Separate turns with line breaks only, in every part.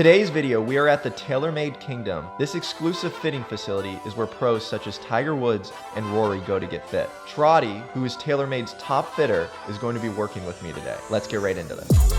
today's video, we are at the TaylorMade Kingdom. This exclusive fitting facility is where pros such as Tiger Woods and Rory go to get fit. Trottie, who is TaylorMade's top fitter, is going to be working with me today. Let's get right into this.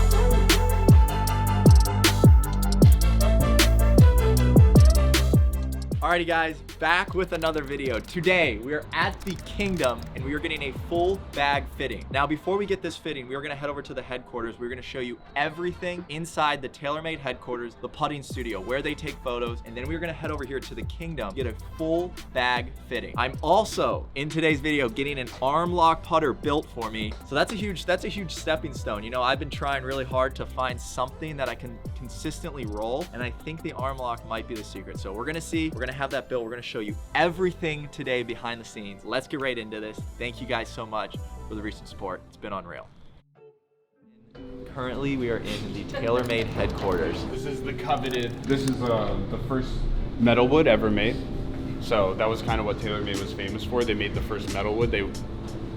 Alrighty guys, back with another video. Today, we are at the Kingdom and we are getting a full bag fitting. Now, before we get this fitting, we are gonna head over to the headquarters. We're gonna show you everything inside the TaylorMade headquarters, the putting studio, where they take photos, and then we're gonna head over here to the Kingdom, get a full bag fitting. I'm also, in today's video, getting an arm lock putter built for me. So that's a huge stepping stone. You know, I've been trying really hard to find something that I can consistently roll, and I think the arm lock might be the secret. So we're gonna see, we're gonna have that built. We're gonna show you everything today behind the scenes. Let's get right into this. Thank you guys so much for the recent support. It's been unreal. Currently, we are in the TaylorMade headquarters.
This is the coveted, this is the first metal wood ever made. So that was kind of what TaylorMade was famous for. They made the first metal wood. They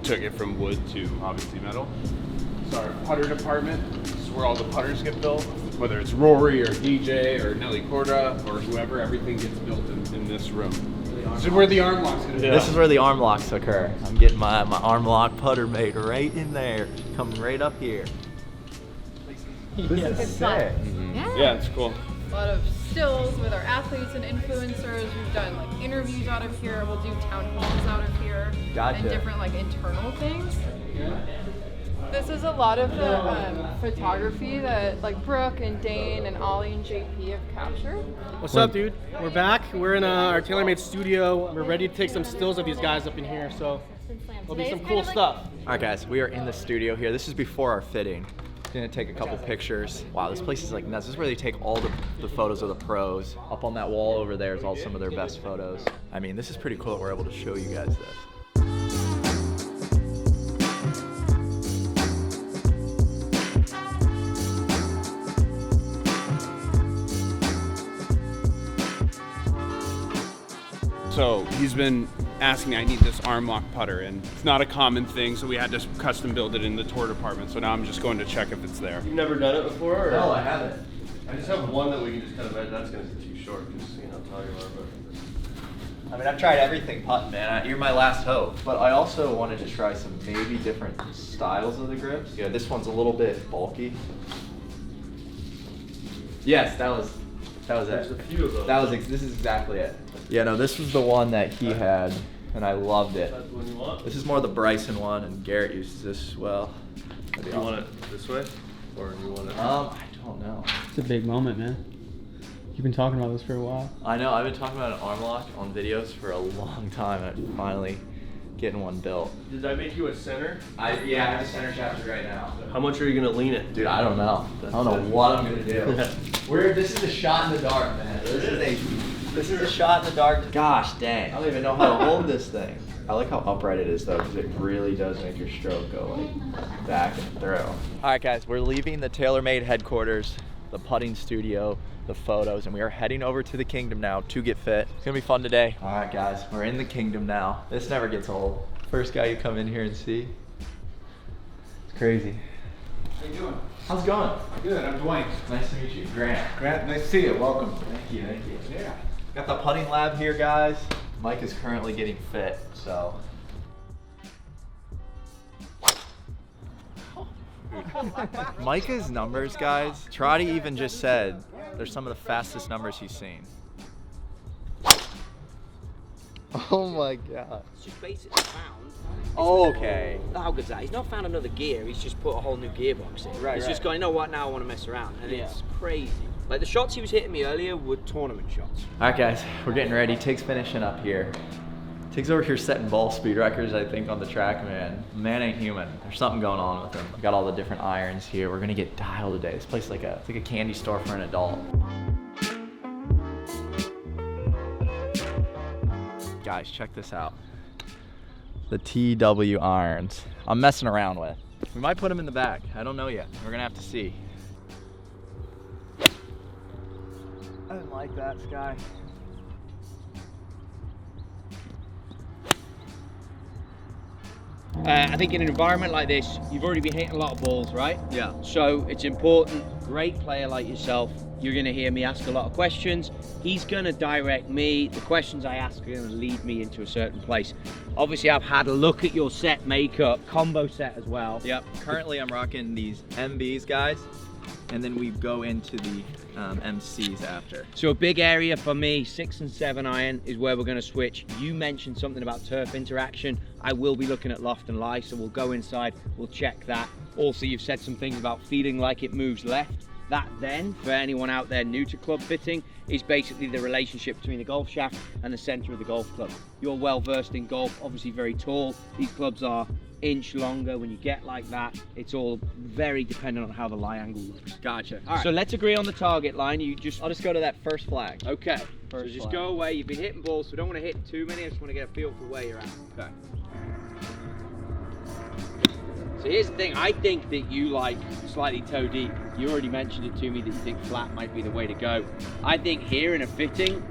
took it from wood to obviously metal. So our putter department, this is where all the putters get built. Whether it's Rory or DJ or Nelly Corda or whoever, everything gets built in this room. This is where the arm locks gonna be.
This is where the arm locks occur. I'm getting my arm lock putter made right in there, coming right up here. This is sick.
Yeah, it's cool.
A lot of stills with our athletes and influencers. We've done like interviews out of here. We'll do town halls out of here.
Gotcha.
And different like internal things. This is a lot of the photography that like Brooke and Dane and Ollie and JP have captured.
What's up, dude? We're back. We're in our TaylorMade studio. We're ready to take some stills of these guys up in here, so there'll be some cool stuff.
All right, guys, we are in the studio here. This is before our fitting. Gonna take a couple pictures. Wow, this place is like nuts. This is where they take all the photos of the pros. Up on that wall over there is all some of their best photos. I mean, this is pretty cool that we're able to show you guys this.
So he's been asking me, I need this arm lock putter, and it's not a common thing, so we had to custom build it in the tour department. So now I'm just going to check if it's there.
You've never done it before? Or?
No, I haven't.
I just have one that we can just kind of, that's going to be too short because, you know, how tall you are. But
I mean, I've tried everything putting, man. You're my last hope. But I also wanted to try some maybe different styles of the grips. Yeah, this one's a little bit bulky. Yes, that was
there's
it.
a few of those.
This is exactly it. Yeah, no, this was the one that he had, and I loved it.
That's the one you want?
This is more the Bryson one, and Garrett uses this as well.
Do you want it this way? Or do you want it?
I don't know.
It's a big moment, man. You've been talking about this for a while.
I know, I've been talking about an arm lock on videos for a long time, and I'm finally getting one built.
Did I make you a center?
Yeah, I have a center chapter right now.
How much are you going to lean it?
Dude, I don't know. I don't know what I'm gonna do. This is a shot in the dark, man. This is a shot in the dark. Gosh dang. I don't even know how to hold this thing. I like how upright it is though, because it really does make your stroke go like back and through. All right guys, we're leaving the TaylorMade headquarters, the putting studio, the photos, and we are heading over to the Kingdom now to get fit. It's gonna be fun today. All right guys, we're in the Kingdom now. This never gets old. First guy you come in here and see. It's crazy.
How you doing?
How's it going?
Good, I'm Dwayne.
Nice to meet you. Grant.
Grant, nice to see you. Welcome.
Thank you, thank you.
Yeah.
Got the putting lab here, guys. Mike is currently getting fit, so. Micah's numbers, guys, Trottie even just said they're some of the fastest numbers he's seen. Oh my God.
It's just basically found.
Oh, okay.
How good's that? He's not found another gear, he's just put a whole new gearbox in.
Right,
He's just gone, you know what, now I want to mess around. And it's crazy. Like the shots he was hitting me earlier were tournament shots.
All right, guys, we're getting ready. Tig's finishing up here. Tig's over here setting ball speed records, I think, on the track, man. Man ain't human. There's something going on with him. We got all the different irons here. We're gonna get dialed today. This place is like it's like a candy store for an adult. Guys, check this out. The TW irons. I'm messing around with. We might put them in the bag. I don't know yet. We're gonna have to see. I didn't like that, Sky.
I think in an environment like this, you've already been hitting a lot of balls, right?
Yeah.
So it's important, great player like yourself, You're going to hear me ask a lot of questions. He's going to direct me. The questions I ask are going to lead me into a certain place. Obviously, I've had a look at your set makeup, combo set as well.
Yep. Currently, I'm rocking these MBs, guys, and then we go into the MCs after.
So a big area for me, 6 and 7 iron, is where we're going to switch. You mentioned something about turf interaction. I will be looking at loft and lie, so we'll go inside, we'll check that. Also, you've said some things about feeling like it moves left. That then, for anyone out there new to club fitting, is basically the relationship between the golf shaft and the center of the golf club. You're well versed in golf, obviously very tall. These clubs are inch longer. When you get like that, it's all very dependent on how the lie angle looks.
Gotcha.
All right. So let's agree on the target line.
I'll just go to that first flag.
Okay. So
First
just
flag.
go away. You've been hitting balls, so we don't want to hit too many. I just want to get a feel for where you're at.
Okay.
So here's the thing, I think that you like slightly toe deep. You already mentioned it to me that you think flat might be the way to go. I think here in a fitting,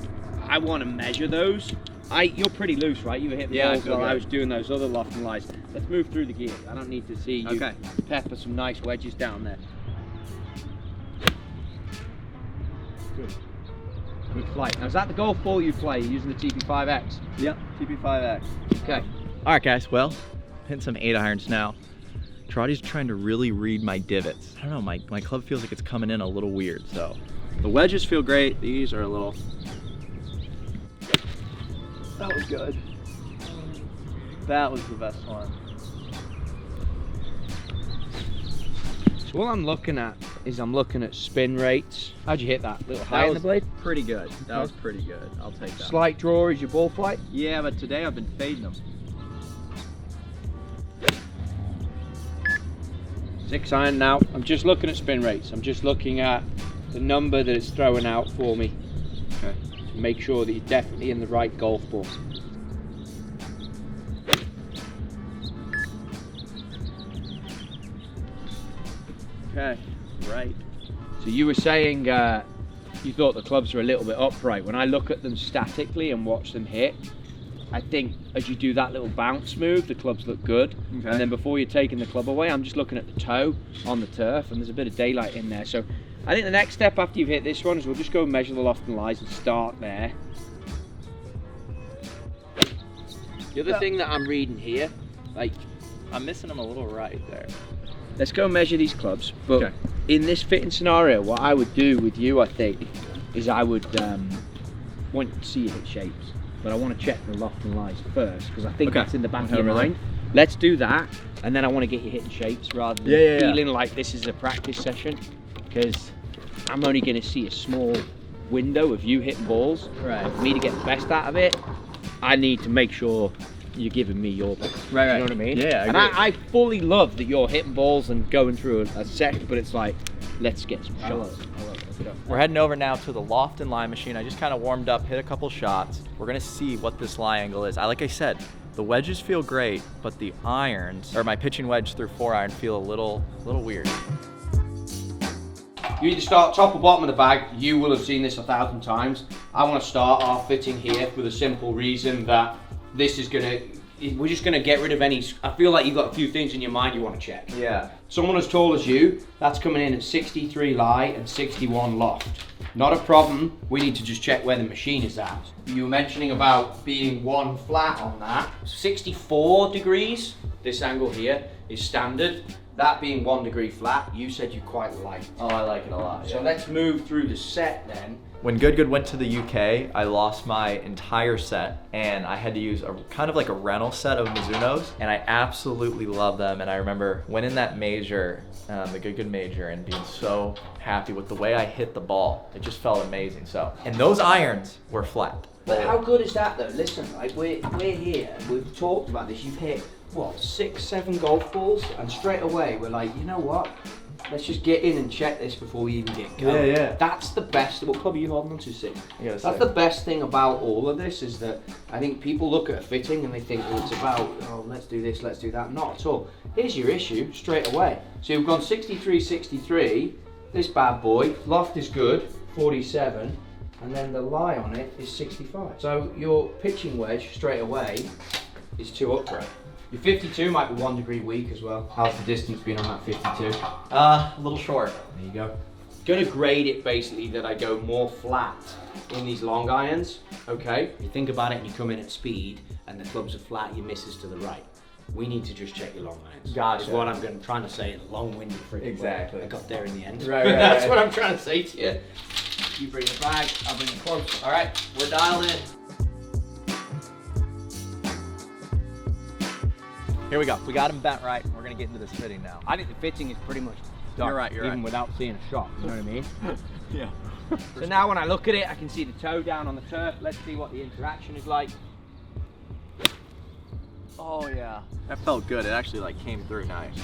I want to measure those. You're pretty loose, right? You were hitting balls while I was doing those other loft and lies. Let's move through the gears. I don't need to see you pepper some nice wedges down there. Good. Good flight. Now is that the golf ball you play? You're using the TP5X?
Yep, TP5X.
Okay.
All right, guys, well, hitting some 8 irons now. Trottie's trying to really read my divots. I don't know, my club feels like it's coming in a little weird, so. The wedges feel great. These are a little. That was good. That was the best one.
So what I'm looking at is spin rates. How'd you hit that? A little high in the blade?
Pretty good. That was pretty good. I'll take that.
Slight draw is your ball flight?
Yeah, but today I've been fading them.
6 iron now. I'm just looking at spin rates. I'm just looking at the number that it's throwing out for me.
Okay.
To make sure that you're definitely in the right golf ball.
Okay, right.
So you were saying you thought the clubs were a little bit upright. When I look at them statically and watch them hit, I think as you do that little bounce move, the clubs look good.
Okay.
And then before you're taking the club away, I'm just looking at the toe on the turf, and there's a bit of daylight in there. So I think the next step after you've hit this one is we'll just go and measure the loft and lies and start there. The other thing that I'm reading here, like,
I'm missing them a little right there.
let's go and measure these clubs. But in this fitting scenario, what I would do with you, I think, is I would want to see you hit shapes. But I want to check the loft and lies first, because I think that's in the back of your mind. Let's do that, and then I want to get you hitting shapes rather than feeling like this is a practice session, because I'm only going to see a small window of you hitting balls. And for me to get the best out of it, I need to make sure you're giving me your best. You know what I mean?
Yeah,
and I fully love that you're hitting balls and going through a set, but it's like, let's get some shots. I love it. Let's go.
We're heading over now to the loft and lie machine. I just kind of warmed up, hit a couple shots. We're gonna see what this lie angle is. Like I said, the wedges feel great, but the irons, or my pitching wedge through 4-iron, feel a little weird.
You either start top or bottom of the bag. You will have seen this 1,000 times. I want to start our fitting here with a simple reason that this is we're just gonna get rid of any. I feel like you've got a few things in your mind you want to check.
Yeah.
Someone as tall as you, that's coming in at 63 lie and 61 loft. Not a problem. We need to just check where the machine is at. You were mentioning about being one flat on that. 64 degrees, this angle here, is standard. That being 1 degree flat, you said you quite like it.
Oh, I like it a lot.
So let's move through the set then.
When Good went to the UK, I lost my entire set, and I had to use a kind of like a rental set of Mizunos, and I absolutely love them. And I remember winning that major, the Good major, and being so happy with the way I hit the ball. It just felt amazing. So, and those irons were flat.
But how good is that though? Listen, like we're here, we've talked about this, you've hit, what, 6, 7 golf balls, and straight away we're like, you know what? Let's just get in and check this before we even get going.
Yeah.
That's the best. What club are you holding on to? 6.
Yeah,
That's
6.
the best thing about all of this is that I think people look at a fitting and they think, well, it's about, oh, let's do this, let's do that. Not at all. Here's your issue straight away. So you've gone 63, 63. This bad boy, loft is good, 47, and then the lie on it is 65. So your pitching wedge straight away is 2 upright. Your 52 might be 1 degree weak as well. How's the distance been on that 52?
A little short.
There you go. Gonna grade it basically that I go more flat in these long irons, okay? You think about it and you come in at speed and the clubs are flat, your misses to the right. We need to just check your long irons.
Gotcha.
Is what I'm trying to say in a long-winded freaking
Exactly.
way. I got there in the end.
Right,
That's
right.
what I'm trying to say to you. You bring the bag, I'll bring the clubs.
All right, we're dialed in. Here we go. We got him bent right. We're gonna get into this fitting now.
I think the fitting is pretty much done.
You're right, you're
even
right.
without seeing a shot, you know what I mean?
Yeah.
So now when I look at it, I can see the toe down on the turf. Let's see what the interaction is like.
Oh yeah. That felt good. It actually like came through nice.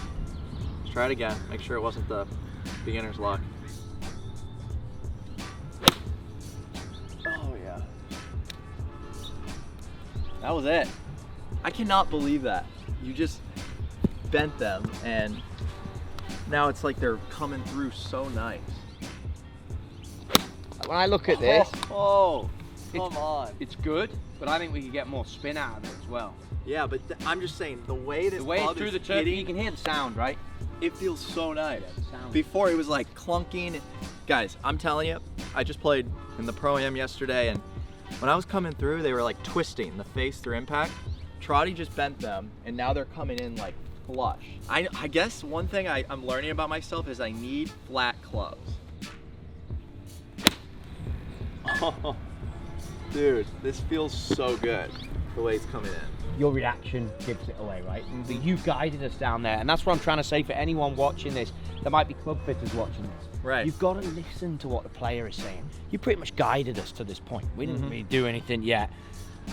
Let's try it again. Make sure it wasn't the beginner's luck. Oh yeah. That was it. I cannot believe that. You just bent them and now it's like they're coming through so nice.
When I look at this,
Oh, come on.
it's good, but I think we could get more spin out of it as well.
Yeah, but I'm just saying the way this
The way it's
club
through
is
the turf,
hitting,
you can hear the sound, right?
it feels so nice.
Yeah, the sound.
Before it was like clunking. Guys, I'm telling you, I just played in the Pro-Am yesterday and when I was coming through, they were like twisting the face through impact. Trottie just bent them and now they're coming in like flush. I guess one thing I'm learning about myself is I need flat clubs. Oh, dude, this feels so good the way it's coming in.
Your reaction gives it away, right? But you guided us down there, and that's what I'm trying to say for anyone watching this. There might be club fitters watching this.
Right.
You've got to listen to what the player is saying. You pretty much guided us to this point. We didn't really do anything yet.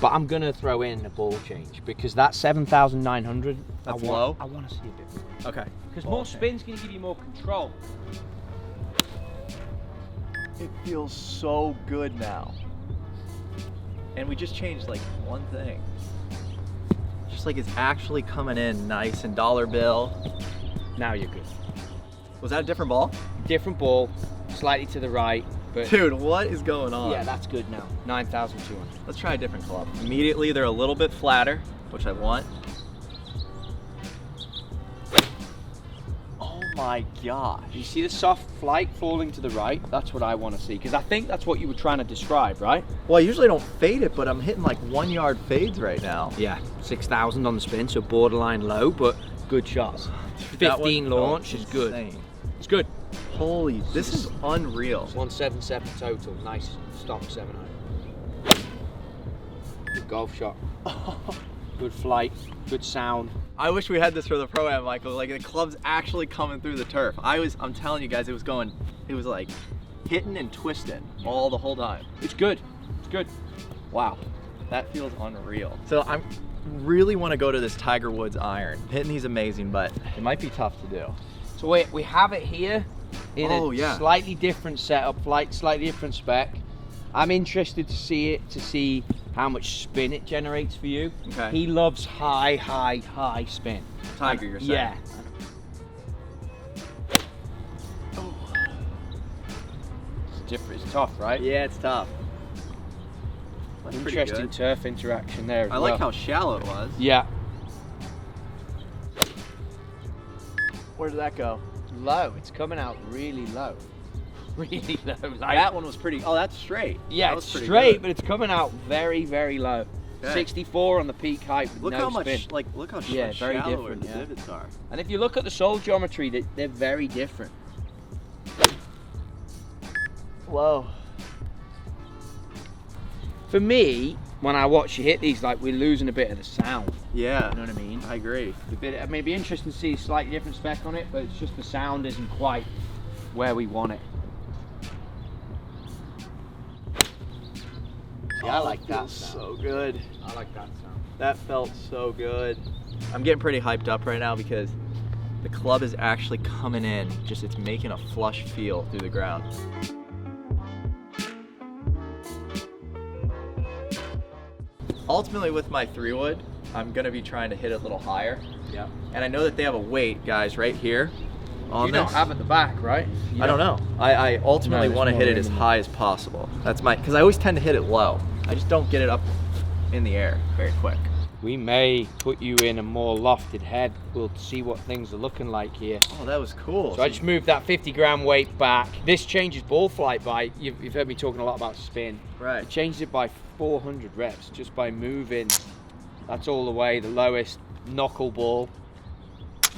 But I'm going to throw in a ball change because that 7,900,
That's low?
I want to see a bit more.
Okay.
Because
Ball
more
change.
spin's going to give you more control.
It feels so good now. And we just changed like one thing. Just like it's actually coming in nice and dollar bill.
Now you're good.
Was that a different ball?
Different ball, slightly to the right, but
Dude, what is going on?
yeah, that's good now. 9,200.
Let's try a different club. Immediately they're a little bit flatter, which I want. Oh my gosh.
You see the soft flight falling to the right? That's what I want to see, because I think that's what you were trying to describe, right?
Well, I usually don't fade it, but I'm hitting like 1 yard fades right now.
Yeah, 6,000 on the spin, so borderline low, but good shots.
That
15
one
launch
felt
is good.
insane.
It's good.
Holy, this is unreal.
It's 177 total. Nice stop 7 Good golf shot. Good flight. Good sound.
I wish we had this for the Pro-Am, Michael. Like the club's actually coming through the turf. I'm telling you guys, it was like hitting and twisting all the whole time.
It's good. It's good.
Wow, that feels unreal. So I really want to go to this Tiger Woods iron. Hitting these amazing, but it might be tough to do.
So we have it here in a slightly different setup, slightly different spec. I'm interested to see it, to see how much spin it generates for you.
Okay.
He loves high spin.
Tiger, you're saying?
Yeah. It's different. It's tough, right?
Yeah, it's tough. That's pretty
Interesting
good.
turf interaction there. As
I like
well.
how shallow it was.
Yeah.
Where did that go?
Low. It's coming out really low. Really low. Like,
That one was pretty. Oh, that's straight.
yeah,
That
it's
was pretty
straight,
good.
but it's coming out very, very low.
Okay.
64 on the peak height with
Look
no
how much,
spin.
look how
Yeah, very
shallower
different,
the
yeah.
divots are.
And if you look at the sole geometry, they're very different.
Whoa.
For me, when I watch you hit these, like we're losing a bit of the sound.
Yeah.
You know what I mean?
I agree.
It may be interesting to see a slightly different spec on it, but it's just the sound isn't quite where we want it. Yeah, I like that
feels
sound.
so good.
I like that sound.
That felt so good. I'm getting pretty hyped up right now because the club is actually coming in. Just it's making a flush feel through the ground. Ultimately with my 3-wood, I'm gonna be trying to hit it a little higher.
Yeah.
And I know that they have a weight, guys, right here on
You
this.
don't have at the back, right?
I don't know. I ultimately
No,
want to
there's
hit
more
it as
room than
high as possible. That's because I always tend to hit it low. I just don't get it up in the air very quick.
we may put you in a more lofted head. We'll see what things are looking like here.
Oh, that was cool.
So I just moved that 50-gram weight back. This changes ball flight by, you've heard me talking a lot about spin.
Right.
It changes it by 400 reps just by moving. That's all the way, the lowest knuckle ball,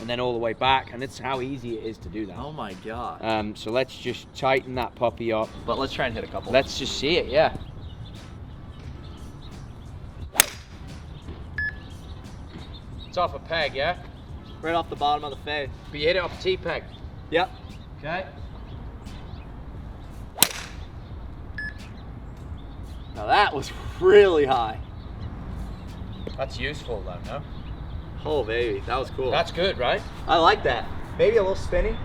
and then all the way back. And that's how easy it is to do that.
Oh my God.
So let's just tighten that puppy up.
But let's try and hit a couple.
Let's just see it, yeah. It's off a peg, yeah?
Right off the bottom of the face.
But you hit it off a T-peg.
Yep.
Okay.
Now that was really high.
That's useful though, no?
Oh baby, that was cool.
That's good, right?
I like that. Maybe a little spinny.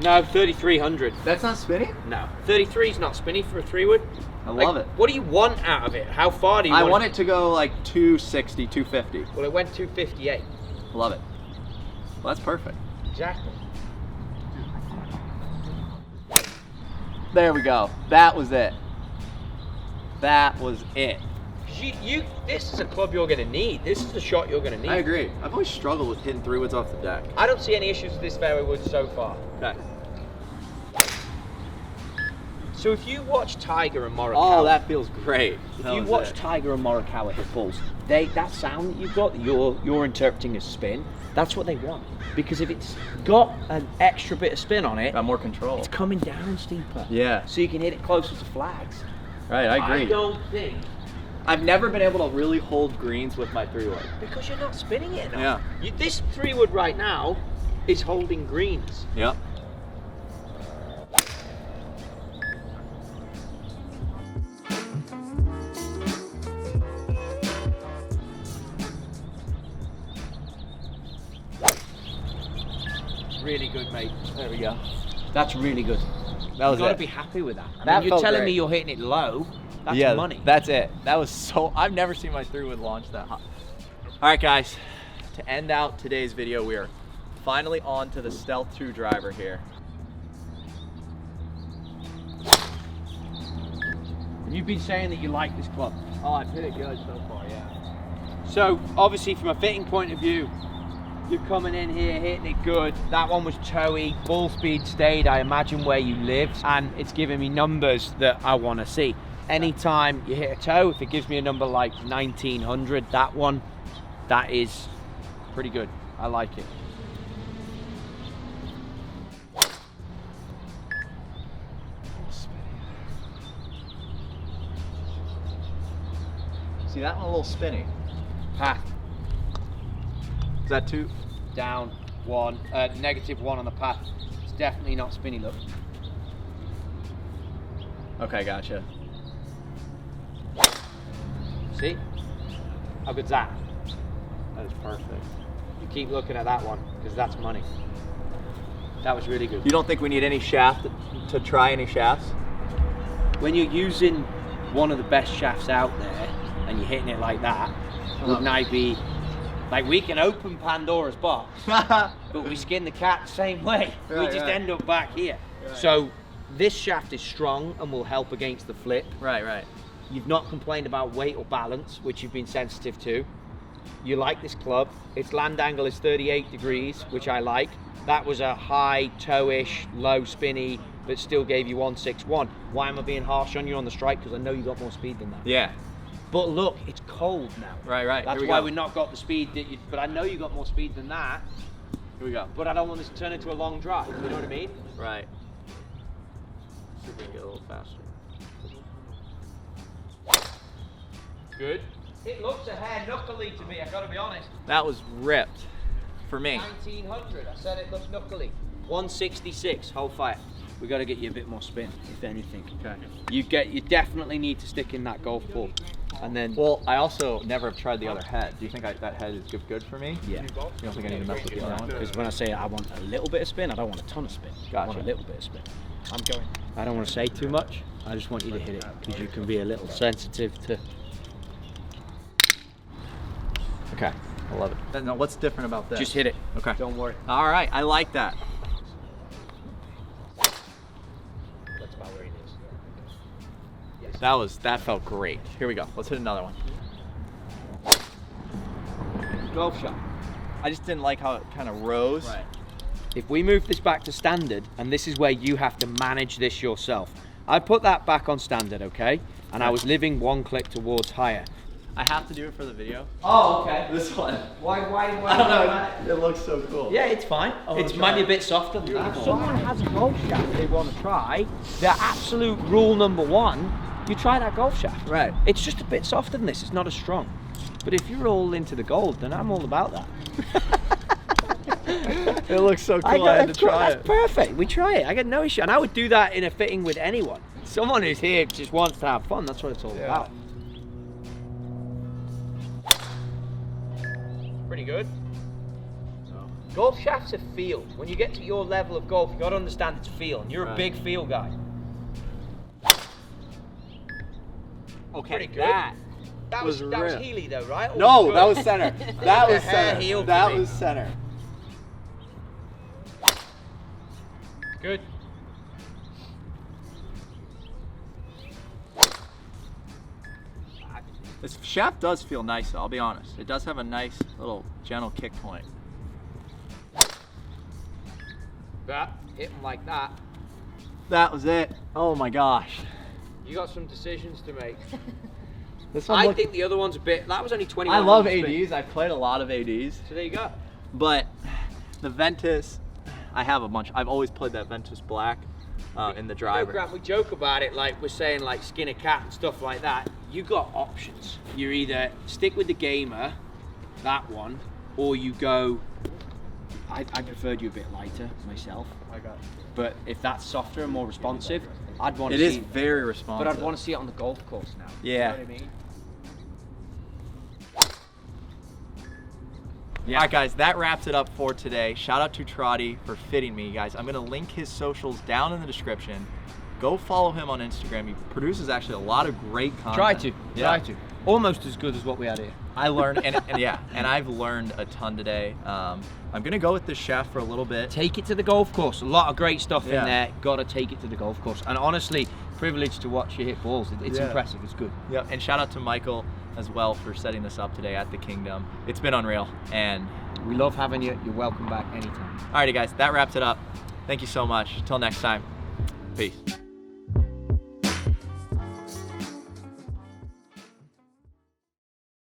No, 3,300.
That's not spinny?
No. 33 is not spinny for a 3-wood.
I love it.
What do you want out of it? How far do you
I want it to go like 260, 250.
Well, it went 258.
Love it. Well, that's perfect.
Exactly.
There we go. That was it. That was it.
This is a club you're going to need. This is the shot you're going to need.
I agree. I've always struggled with hitting 3-woods off the deck.
I don't see any issues with this fairway wood so far.
Okay.
So if you watch Tiger and Morikawa,
Oh, that feels great.
if you watch Tiger and Morikawa hit balls, that sound that you've got, that you're interpreting as spin, that's what they want. Because if it's got an extra bit of spin on it,
Got more control.
it's coming down steeper.
Yeah.
So you can hit it closer to flags.
Right, I agree.
I don't think,
I've never been able to really hold greens with my 3-wood.
because you're not spinning it enough.
Yeah.
This 3-wood right now is holding greens.
Yep.
Really good, mate.
There we go.
That's really good.
That was
You've got to
it.
be happy with that. I
That
mean, you're
felt
telling
great.
me you're hitting it low. That's
Yeah,
money.
That's it. That was so, I've never seen my 3-wood launch that high. All right, guys, to end out today's video, we are finally on to the Stealth 2 driver here.
You've been saying that you like this club.
Oh, I've hit it good so far, yeah.
So obviously from a fitting point of view, you're coming in here hitting it good. That one was toey, ball speed stayed, I imagine, where you lived, and it's giving me numbers that I want to see. Anytime you hit a toe, if it gives me a number like 1900, that one, that is pretty good. I like it.
See that one a little spinny.
Path,
Is that 2?
down, one, -1 on the path. It's definitely not spinny, look.
Okay, gotcha.
See? How good's that?
That is perfect.
You keep looking at that one, because that's money. That was really good.
You don't think we need any shaft to try any shafts?
When you're using one of the best shafts out there, and you're hitting it like that, wouldn't I be, like, we can open Pandora's box, but we skin the cat the same way. We
Right,
just
right.
end up back here.
Right.
So this shaft is strong and will help against the flip.
Right, right.
You've not complained about weight or balance, which you've been sensitive to. You like this club. Its land angle is 38 degrees, which I like. That was a high toe-ish, low spinny, but still gave you 161. Why am I being harsh on you on the strike? Because I know you got more speed than that.
Yeah.
But look, it's cold now.
Right, right.
That's
Here we
why
go.
we've not got the speed that you, but I know you got more speed than that,
Here we go.
but I don't want this to turn into a long drive, you know what I mean?
Right. See if we can get a little faster.
Good. It looks a hair knuckly to me, I gotta be honest.
That was ripped for me.
1900, I said it looks knuckly. 166, hold fire. We gotta get you a bit more spin, if anything.
Okay.
You definitely need to stick in that golf ball. And then,
Well, I also never have tried the other head. Do you think that head is good for me?
yeah.
You don't think I need to mess with the other one?
Because when I say I want a little bit of spin, I don't want a ton of spin. I want
Gotcha.
a little bit of spin. I don't want to say too much. I just want you to hit it because you can be a little sensitive to.
Okay, I love it. Then, now, what's different about this?
Just hit it.
Okay.
Don't worry.
All right, I like that.
That's about where it is.
That felt great. Here we go. Let's hit another one.
golf shot.
I just didn't like how it kind of rose.
Right. If we move this back to standard, and this is where you have to manage this yourself. I put that back on standard, okay? And I was living one click towards higher.
I have to do it for the video.
Oh, okay.
This one.
Why?
I don't know. It looks so cool.
Yeah, it's fine. It might be a bit softer than that. If someone has a golf shaft they want to try, the absolute rule number one, you try that golf shaft.
Right.
It's just a bit softer than this. It's not as strong. But if you're all into the gold, then I'm all about that.
It looks so cool. I had to try it.
That's perfect. We try it. I get no issue. And I would do that in a fitting with anyone. Someone who's here just wants to have fun. That's what it's all about. Pretty good. Golf shafts are feel. When you get to your level of golf, you got to understand it's feel. And you're a big feel guy.
Okay,
Pretty good. That was Healy though, right? Or
No,
good?
that was center. That was center.
Heel for
That
me.
was center.
Good.
This shaft does feel nice though, I'll be honest. It does have a nice little gentle kick point.
That, hit him like that.
That was it. Oh my gosh.
You got some decisions to make.
This
I think the other one's a bit, that was only 21.
I love
spin.
ADs. I've played a lot of ADs.
So there you go.
But the Ventus, I have a bunch. I've always played that Ventus black in the driver.
Grant, we joke about it like we're saying like skin a cat and stuff like that. You got options. You either stick with the gamer, that one, or you go, I preferred you a bit lighter myself.
I got it.
But if that's softer and more responsive, I'd want to
It
see
is very responsive.
But I'd want to see it on the golf course now.
Yeah.
You know what I mean?
Yeah. All right, guys, that wraps it up for today. Shout out to Trottie for fitting me, guys. I'm going to link his socials down in the description. Go follow him on Instagram. He produces actually a lot of great content.
Try to. Almost as good as what we had here.
I learned, and I've learned a ton today. I'm going to go with this shaft for a little bit.
Take it to the golf course. A lot of great stuff
Yeah.
in there. Got to take it to the golf course. And honestly, privileged to watch you hit balls. It's impressive. It's good.
Yep. And shout out to Michael as well for setting this up today at the Kingdom. It's been unreal, and
We love having you. You're welcome back anytime.
alrighty, guys, that wraps it up. Thank you so much. Till next time, peace.